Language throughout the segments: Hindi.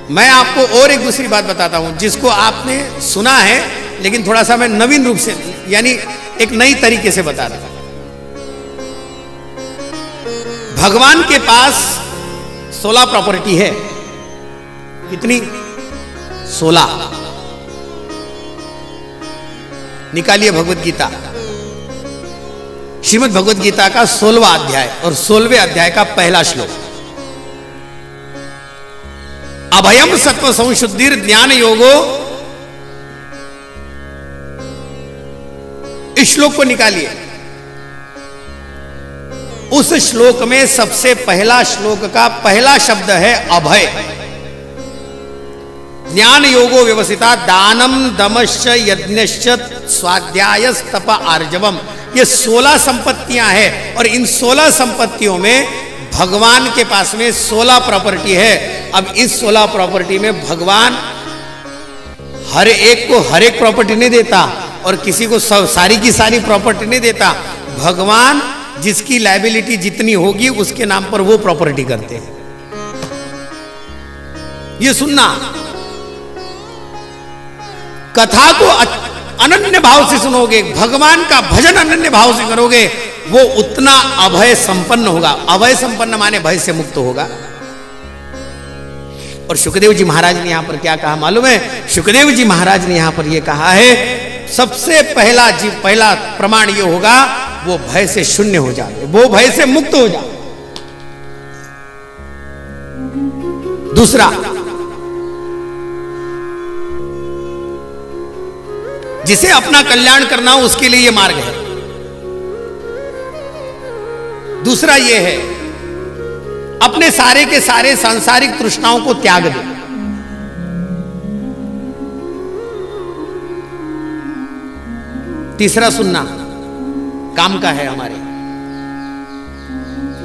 मैं आपको और एक दूसरी बात बताता हूं जिसको आपने सुना है, लेकिन थोड़ा सा मैं नवीन रूप से, यानी एक नई तरीके से बता रहा हूं। भगवान के पास 16 प्रॉपर्टी है। कितनी? 16। निकालिए भगवत गीता, श्रीमद् भगवत गीता का 16वां अध्याय और 16वें अध्याय का पहला श्लोक। अभयम सत्व संशुद्धिर ज्ञान योगो, इस श्लोक को निकालिए। उस श्लोक में सबसे पहला श्लोक का पहला शब्द है अभय। ज्ञान योगो व्यवसिता दानम दमश्च यज्ञश्च स्वाध्यायस्तप आर्जवम, ये 16 संपत्तियां हैं और इन 16 संपत्तियों में भगवान के पास में 16 प्रॉपर्टी है। अब इस 16 प्रॉपर्टी में भगवान हर एक को हर एक प्रॉपर्टी नहीं देता और किसी को सारी की सारी प्रॉपर्टी नहीं देता। भगवान जिसकी लायबिलिटी जितनी होगी उसके नाम पर वो प्रॉपर्टी करते हैं। ये सुनना, कथा को अनन्य भाव से सुनोगे, भगवान का भजन अनन्य भाव से करोगे, वो उतना अभय संपन्न होगा। अभय संपन्न माने भय से मुक्त होगा। और सुखदेव जी महाराज ने यहां पर क्या कहा मालूम है? सुखदेव जी महाराज ने यहां पर यह कहा है, सबसे पहला प्रमाण ये होगा, वो भय से शून्य हो जाए, वो भय से मुक्त हो जाए। दूसरा, जिसे अपना कल्याण करना हो उसके लिए ये मार्ग है। दूसरा ये है, अपने सारे के सारे सांसारिक तृष्णाओं को त्याग दे। तीसरा सुनना, काम का है हमारे,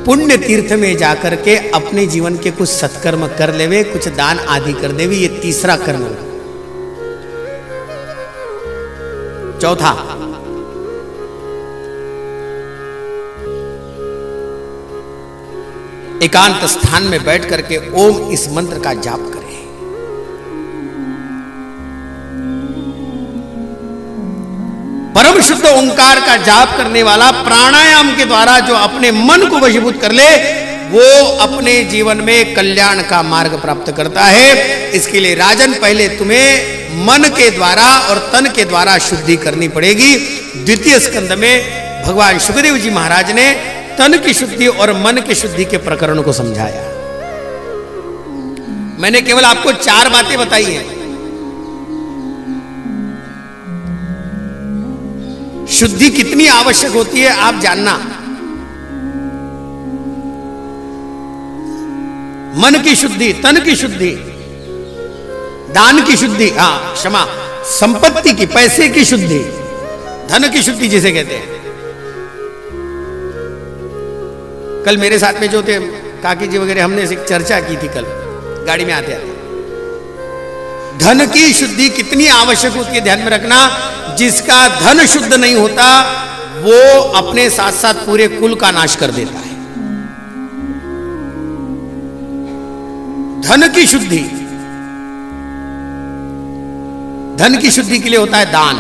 पुण्य तीर्थ में जाकर के अपने जीवन के कुछ सत्कर्म कर लेवे, कुछ दान आदि कर देवे, ये तीसरा कर्म है। चौथा, एकांत स्थान में बैठ करके ओम इस मंत्र का जाप करें। परम शुद्ध ओंकार का जाप करने वाला प्राणायाम के द्वारा जो अपने मन को वशीभूत कर ले, वो अपने जीवन में कल्याण का मार्ग प्राप्त करता है। इसके लिए राजन, पहले तुम्हें मन के द्वारा और तन के द्वारा शुद्धि करनी पड़ेगी। द्वितीय स्कंद में भगवान सुखदेव जी महाराज ने तन की शुद्धि और मन की शुद्धि के प्रकरण को समझाया। मैंने केवल आपको 4 बातें बताई हैं। शुद्धि कितनी आवश्यक होती है आप जानना। मन की शुद्धि, तन की शुद्धि, दान की शुद्धि, क्षमा, संपत्ति की, पैसे की शुद्धि, धन की शुद्धि जिसे कहते हैं। कल मेरे साथ में जो थे काकी जी वगैरह, हमने एक चर्चा की थी कल गाड़ी में आते आते। धन की शुद्धि कितनी आवश्यक होती है, ध्यान में रखना। जिसका धन शुद्ध नहीं होता वो अपने साथ साथ पूरे कुल का नाश कर देता है। धन की शुद्धि, धन की शुद्धि के लिए होता है दान।